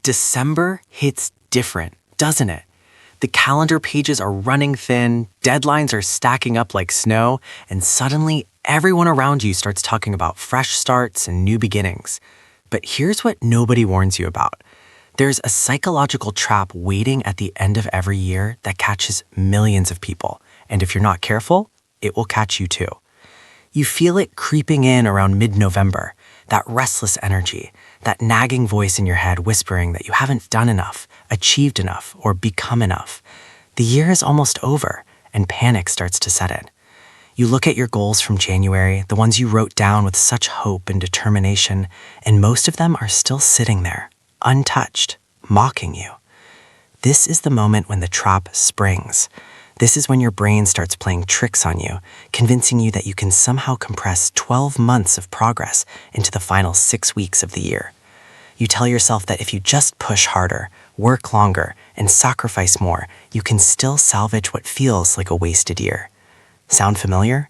December hits different, doesn't it? The calendar pages are running thin, deadlines are stacking up like snow, and suddenly everyone around you starts talking about fresh starts and new beginnings. But here's what nobody warns you about. There's a psychological trap waiting at the end of every year that catches millions of people, and if you're not careful, it will catch you too. You feel it creeping in around mid-November, that restless energy, that nagging voice in your head whispering that you haven't done enough, achieved enough, or become enough. The year is almost over, and panic starts to set in. You look at your goals from January, the ones you wrote down with such hope and determination, and most of them are still sitting there, untouched, mocking you. This is the moment when the trap springs. This is when your brain starts playing tricks on you, convincing you that you can somehow compress 12 months of progress into the final 6 weeks of the year. You tell yourself that if you just push harder, work longer, and sacrifice more, you can still salvage what feels like a wasted year. Sound familiar?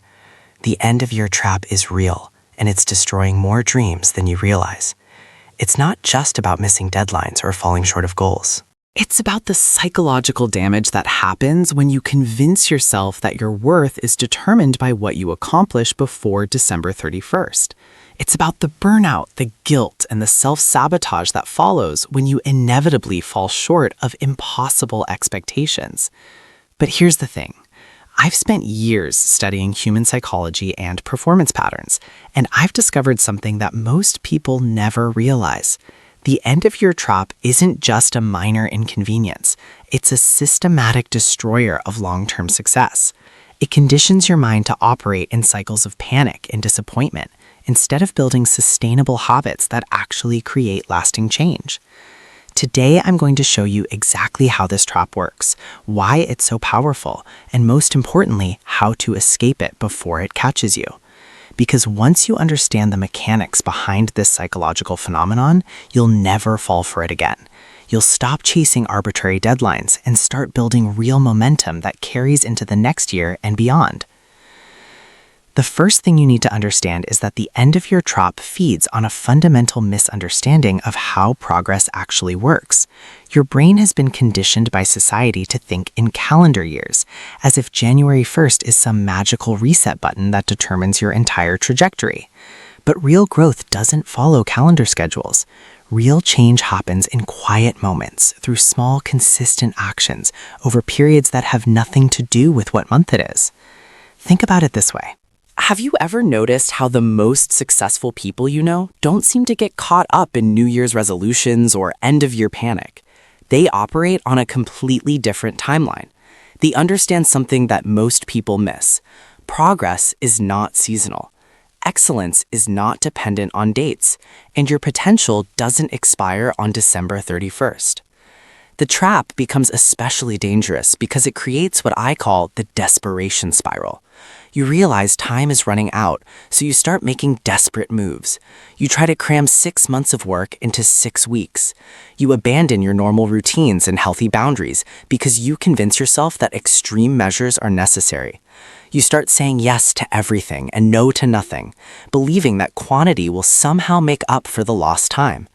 The end of year trap is real, and it's destroying more dreams than you realize. It's not just about missing deadlines or falling short of goals. It's about the psychological damage that happens when you convince yourself that your worth is determined by what you accomplish before December 31st. It's about the burnout, the guilt, and the self-sabotage that follows when you inevitably fall short of impossible expectations. But here's the thing. I've spent years studying human psychology and performance patterns, and I've discovered something that most people never realize. The end-of-year trap isn't just a minor inconvenience. It's a systematic destroyer of long-term success. It conditions your mind to operate in cycles of panic and disappointment instead of building sustainable habits that actually create lasting change. Today, I'm going to show you exactly how this trap works, why it's so powerful, and most importantly, how to escape it before it catches you. Because once you understand the mechanics behind this psychological phenomenon, you'll never fall for it again. You'll stop chasing arbitrary deadlines and start building real momentum that carries into the next year and beyond. The first thing you need to understand is that the end-of-year trap feeds on a fundamental misunderstanding of how progress actually works. Your brain has been conditioned by society to think in calendar years, as if January 1st is some magical reset button that determines your entire trajectory. But real growth doesn't follow calendar schedules. Real change happens in quiet moments, through small, consistent actions over periods that have nothing to do with what month it is. Think about it this way. Have you ever noticed how the most successful people you know don't seem to get caught up in New Year's resolutions or end-of-year panic? They operate on a completely different timeline. They understand something that most people miss. Progress is not seasonal. Excellence is not dependent on dates, and your potential doesn't expire on December 31st. The trap becomes especially dangerous because it creates what I call the desperation spiral. You realize time is running out, so you start making desperate moves. You try to cram 6 months of work into 6 weeks. You abandon your normal routines and healthy boundaries because you convince yourself that extreme measures are necessary. You start saying yes to everything and no to nothing, believing that quantity will somehow make up for the lost time.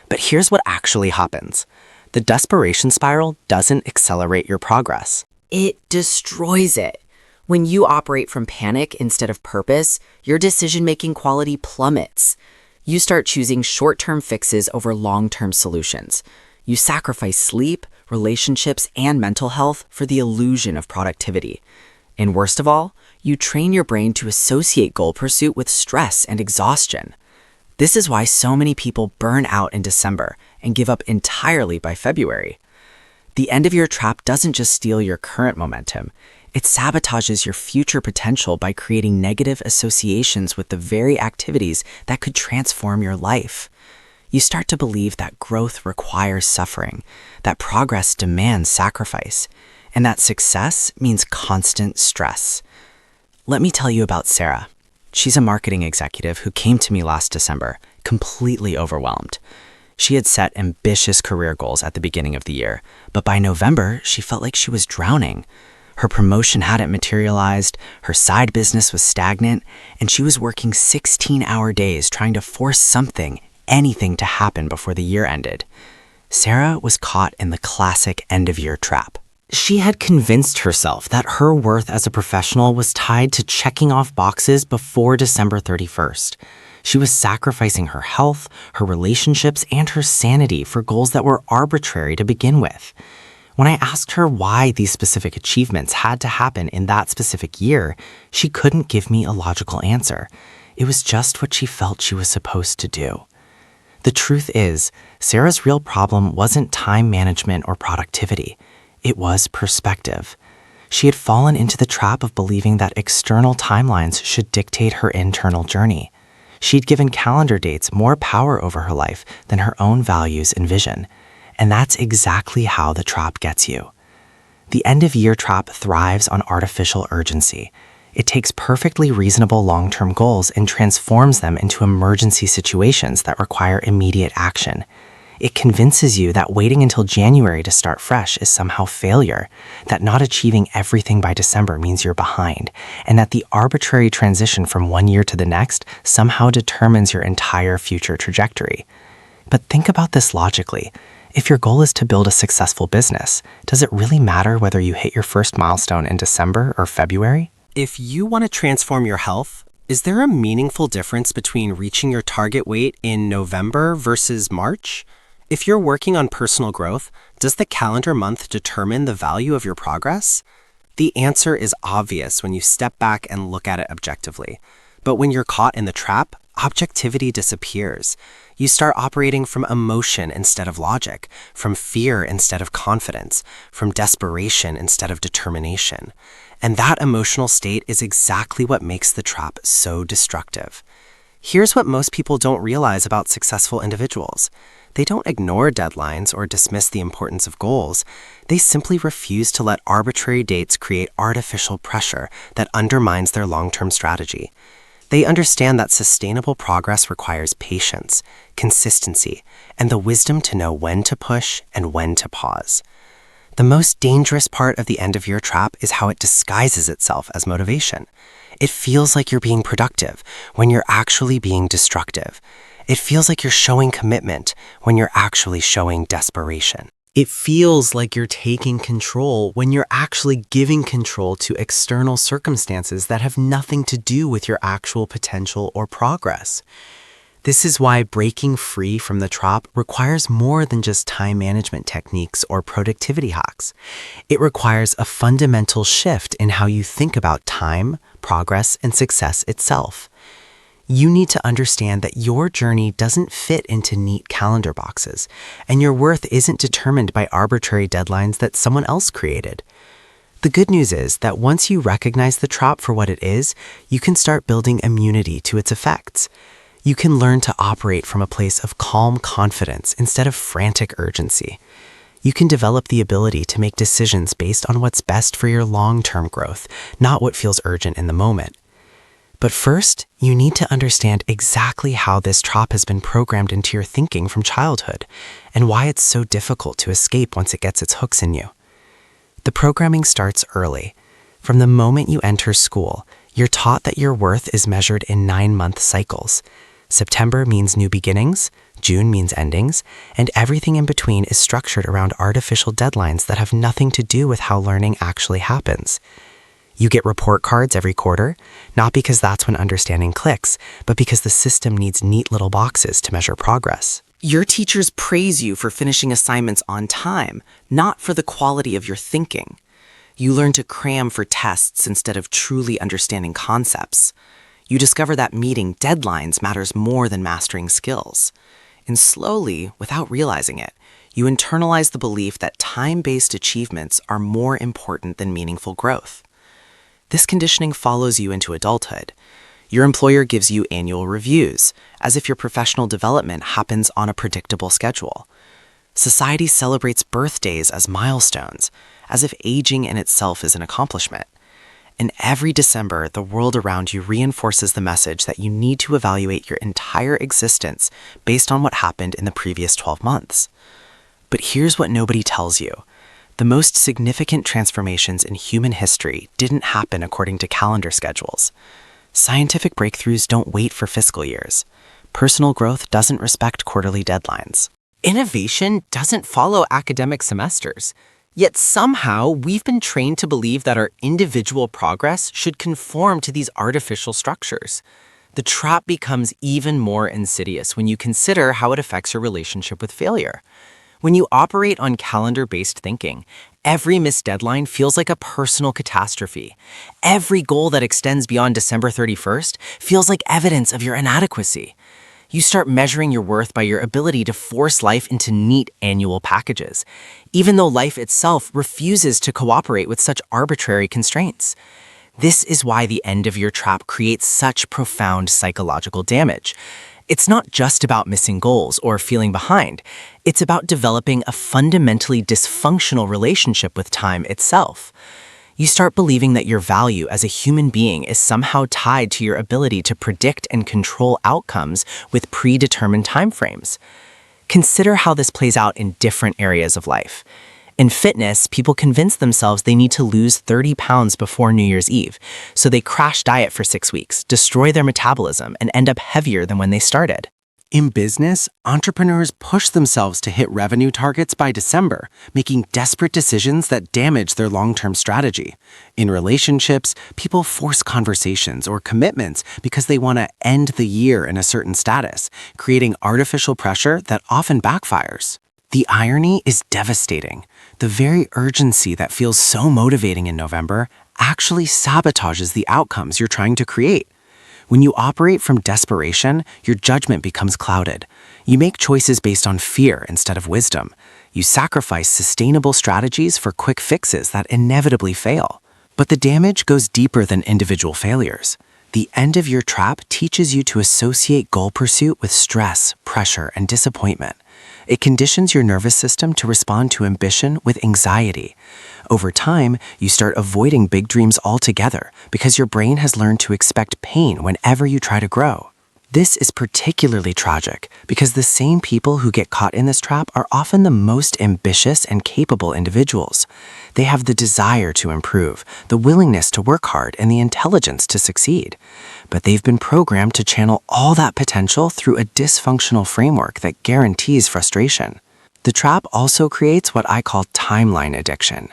But here's what actually happens. The desperation spiral doesn't accelerate your progress. It destroys it. When you operate from panic instead of purpose, your decision-making quality plummets. You start choosing short-term fixes over long-term solutions. You sacrifice sleep, relationships, and mental health for the illusion of productivity. And worst of all, you train your brain to associate goal pursuit with stress and exhaustion. This is why so many people burn out in December and give up entirely by February. The end-of-year trap doesn't just steal your current momentum. It sabotages your future potential by creating negative associations with the very activities that could transform your life. You start to believe that growth requires suffering, that progress demands sacrifice, and that success means constant stress. Let me tell you about Sarah. She's a marketing executive who came to me last December, completely overwhelmed. She had set ambitious career goals at the beginning of the year, but by November, she felt like she was drowning. Her promotion hadn't materialized, her side business was stagnant, and she was working 16-hour days trying to force anything to happen before the year ended. Sarah was caught in the classic end-of-year trap. She had convinced herself that her worth as a professional was tied to checking off boxes before December 31st. She was sacrificing her health, her relationships, and her sanity for goals that were arbitrary to begin with. When I asked her why these specific achievements had to happen in that specific year, she couldn't give me a logical answer. It was just what she felt she was supposed to do. The truth is, Sarah's real problem wasn't time management or productivity. It was perspective. She had fallen into the trap of believing that external timelines should dictate her internal journey. She'd given calendar dates more power over her life than her own values and vision. And that's exactly how the trap gets you. The end-of-year trap thrives on artificial urgency. It takes perfectly reasonable long-term goals and transforms them into emergency situations that require immediate action. It convinces you that waiting until January to start fresh is somehow failure, that not achieving everything by December means you're behind, and that the arbitrary transition from one year to the next somehow determines your entire future trajectory. But think about this logically. If your goal is to build a successful business, does it really matter whether you hit your first milestone in December or February? If you want to transform your health, is there a meaningful difference between reaching your target weight in November versus March? If you're working on personal growth, does the calendar month determine the value of your progress? The answer is obvious when you step back and look at it objectively. But when you're caught in the trap, objectivity disappears. You start operating from emotion instead of logic, from fear instead of confidence, from desperation instead of determination. And that emotional state is exactly what makes the trap so destructive. Here's what most people don't realize about successful individuals. They don't ignore deadlines or dismiss the importance of goals. They simply refuse to let arbitrary dates create artificial pressure that undermines their long-term strategy. They understand that sustainable progress requires patience, consistency, and the wisdom to know when to push and when to pause. The most dangerous part of the end-of-year trap is how it disguises itself as motivation. It feels like you're being productive when you're actually being destructive. It feels like you're showing commitment when you're actually showing desperation. It feels like you're taking control when you're actually giving control to external circumstances that have nothing to do with your actual potential or progress. This is why breaking free from the trap requires more than just time management techniques or productivity hacks. It requires a fundamental shift in how you think about time, progress, and success itself. You need to understand that your journey doesn't fit into neat calendar boxes, and your worth isn't determined by arbitrary deadlines that someone else created. The good news is that once you recognize the trap for what it is, you can start building immunity to its effects. You can learn to operate from a place of calm confidence instead of frantic urgency. You can develop the ability to make decisions based on what's best for your long-term growth, not what feels urgent in the moment. But first, you need to understand exactly how this trap has been programmed into your thinking from childhood, and why it's so difficult to escape once it gets its hooks in you. The programming starts early. From the moment you enter school, you're taught that your worth is measured in 9-month cycles. September means new beginnings, June means endings, and everything in between is structured around artificial deadlines that have nothing to do with how learning actually happens. You get report cards every quarter, not because that's when understanding clicks, but because the system needs neat little boxes to measure progress. Your teachers praise you for finishing assignments on time, not for the quality of your thinking. You learn to cram for tests instead of truly understanding concepts. You discover that meeting deadlines matters more than mastering skills. And slowly, without realizing it, you internalize the belief that time-based achievements are more important than meaningful growth. This conditioning follows you into adulthood. Your employer gives you annual reviews, as if your professional development happens on a predictable schedule. Society celebrates birthdays as milestones, as if aging in itself is an accomplishment. And every December, the world around you reinforces the message that you need to evaluate your entire existence based on what happened in the previous 12 months. But here's what nobody tells you. The most significant transformations in human history didn't happen according to calendar schedules. Scientific breakthroughs don't wait for fiscal years. Personal growth doesn't respect quarterly deadlines. Innovation doesn't follow academic semesters. Yet somehow we've been trained to believe that our individual progress should conform to these artificial structures. The trap becomes even more insidious when you consider how it affects your relationship with failure. When you operate on calendar-based thinking, every missed deadline feels like a personal catastrophe. Every goal that extends beyond December 31st feels like evidence of your inadequacy. You start measuring your worth by your ability to force life into neat annual packages, even though life itself refuses to cooperate with such arbitrary constraints. This is why the end of year trap creates such profound psychological damage. It's not just about missing goals or feeling behind. It's about developing a fundamentally dysfunctional relationship with time itself. You start believing that your value as a human being is somehow tied to your ability to predict and control outcomes with predetermined timeframes. Consider how this plays out in different areas of life. In fitness, people convince themselves they need to lose 30 pounds before New Year's Eve, so they crash diet for 6 weeks, destroy their metabolism, and end up heavier than when they started. In business, entrepreneurs push themselves to hit revenue targets by December, making desperate decisions that damage their long-term strategy. In relationships, people force conversations or commitments because they want to end the year in a certain status, creating artificial pressure that often backfires. The irony is devastating. The very urgency that feels so motivating in November actually sabotages the outcomes you're trying to create. When you operate from desperation, your judgment becomes clouded. You make choices based on fear instead of wisdom. You sacrifice sustainable strategies for quick fixes that inevitably fail. But the damage goes deeper than individual failures. The end-of-year trap teaches you to associate goal pursuit with stress, pressure, and disappointment. It conditions your nervous system to respond to ambition with anxiety. Over time, you start avoiding big dreams altogether because your brain has learned to expect pain whenever you try to grow. This is particularly tragic because the same people who get caught in this trap are often the most ambitious and capable individuals. They have the desire to improve, the willingness to work hard, and the intelligence to succeed. But they've been programmed to channel all that potential through a dysfunctional framework that guarantees frustration. The trap also creates what I call timeline addiction.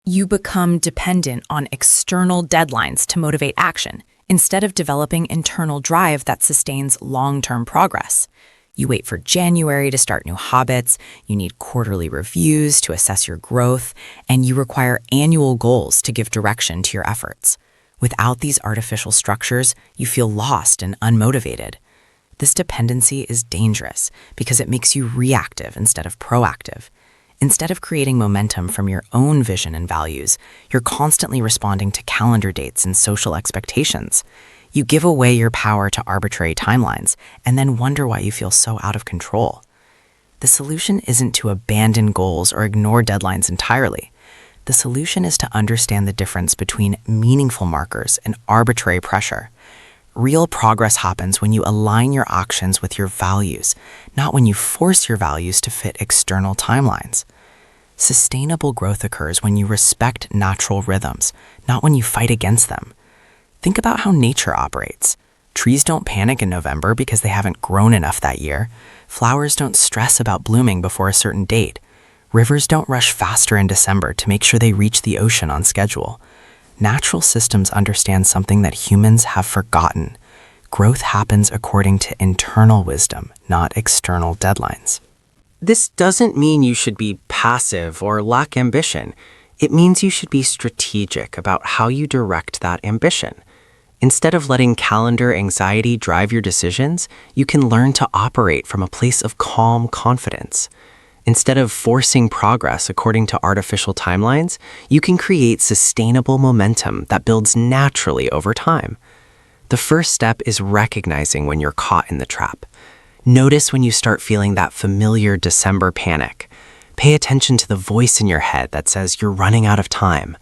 You become dependent on external deadlines to motivate action, instead of developing internal drive that sustains long-term progress. You wait for January to start new habits, you need quarterly reviews to assess your growth, and you require annual goals to give direction to your efforts. Without these artificial structures, you feel lost and unmotivated. This dependency is dangerous because it makes you reactive instead of proactive. Instead of creating momentum from your own vision and values, you're constantly responding to calendar dates and social expectations. You give away your power to arbitrary timelines and then wonder why you feel so out of control. The solution isn't to abandon goals or ignore deadlines entirely. The solution is to understand the difference between meaningful markers and arbitrary pressure. Real progress happens when you align your actions with your values, not when you force your values to fit external timelines. Sustainable growth occurs when you respect natural rhythms, not when you fight against them. Think about how nature operates. Trees don't panic in November because they haven't grown enough that year. Flowers don't stress about blooming before a certain date. Rivers don't rush faster in December to make sure they reach the ocean on schedule. Natural systems understand something that humans have forgotten. Growth happens according to internal wisdom, not external deadlines. This doesn't mean you should be passive or lack ambition. It means you should be strategic about how you direct that ambition. Instead of letting calendar anxiety drive your decisions, you can learn to operate from a place of calm confidence. Instead of forcing progress according to artificial timelines, you can create sustainable momentum that builds naturally over time. The first step is recognizing when you're caught in the trap. Notice when you start feeling that familiar December panic. Pay attention to the voice in your head that says you're running out of time.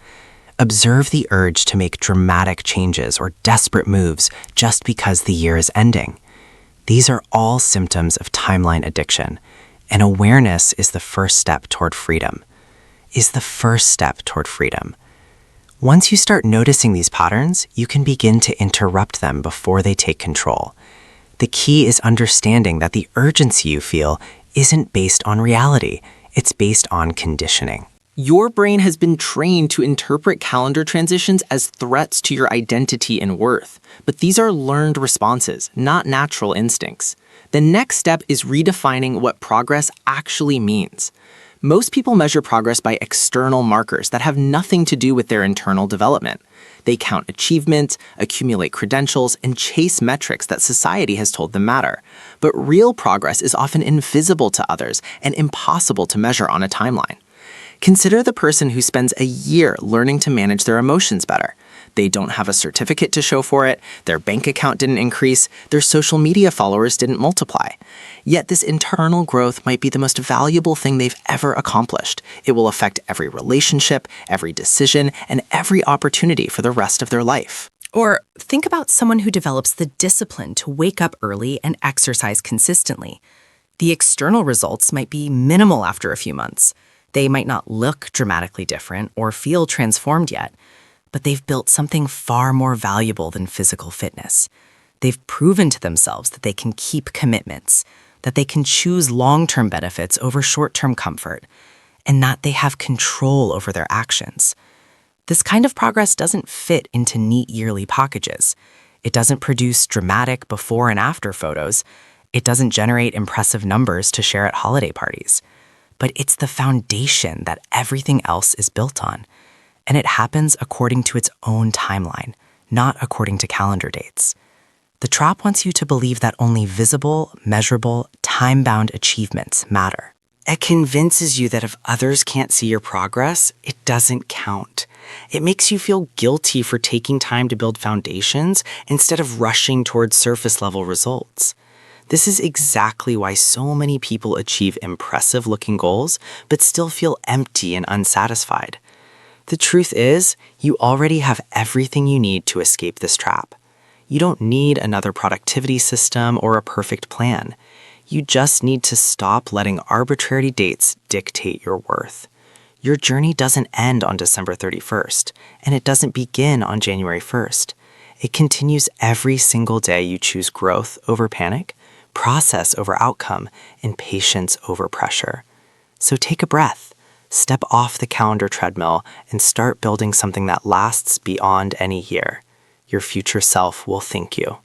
Observe the urge to make dramatic changes or desperate moves just because the year is ending. These are all symptoms of timeline addiction. And awareness is the first step toward freedom. Once you start noticing these patterns, you can begin to interrupt them before they take control. The key is understanding that the urgency you feel isn't based on reality, it's based on conditioning. Your brain has been trained to interpret calendar transitions as threats to your identity and worth, but these are learned responses, not natural instincts. The next step is redefining what progress actually means. Most people measure progress by external markers that have nothing to do with their internal development. They count achievements, accumulate credentials, and chase metrics that society has told them matter. But real progress is often invisible to others and impossible to measure on a timeline. Consider the person who spends a year learning to manage their emotions better. They don't have a certificate to show for it, their bank account didn't increase, their social media followers didn't multiply. Yet this internal growth might be the most valuable thing they've ever accomplished. It will affect every relationship, every decision, and every opportunity for the rest of their life. Or think about someone who develops the discipline to wake up early and exercise consistently. The external results might be minimal after a few months. They might not look dramatically different or feel transformed yet, but they've built something far more valuable than physical fitness. They've proven to themselves that they can keep commitments, that they can choose long-term benefits over short-term comfort, and that they have control over their actions. This kind of progress doesn't fit into neat yearly packages. It doesn't produce dramatic before and after photos. It doesn't generate impressive numbers to share at holiday parties. But it's the foundation that everything else is built on. And it happens according to its own timeline, not according to calendar dates. The trap wants you to believe that only visible, measurable, time-bound achievements matter. It convinces you that if others can't see your progress, it doesn't count. It makes you feel guilty for taking time to build foundations instead of rushing towards surface-level results. This is exactly why so many people achieve impressive-looking goals but still feel empty and unsatisfied. The truth is, you already have everything you need to escape this trap. You don't need another productivity system or a perfect plan. You just need to stop letting arbitrary dates dictate your worth. Your journey doesn't end on December 31st, and it doesn't begin on January 1st. It continues every single day you choose growth over panic, process over outcome, and patience over pressure. So take a breath. Step off the calendar treadmill and start building something that lasts beyond any year. Your future self will thank you.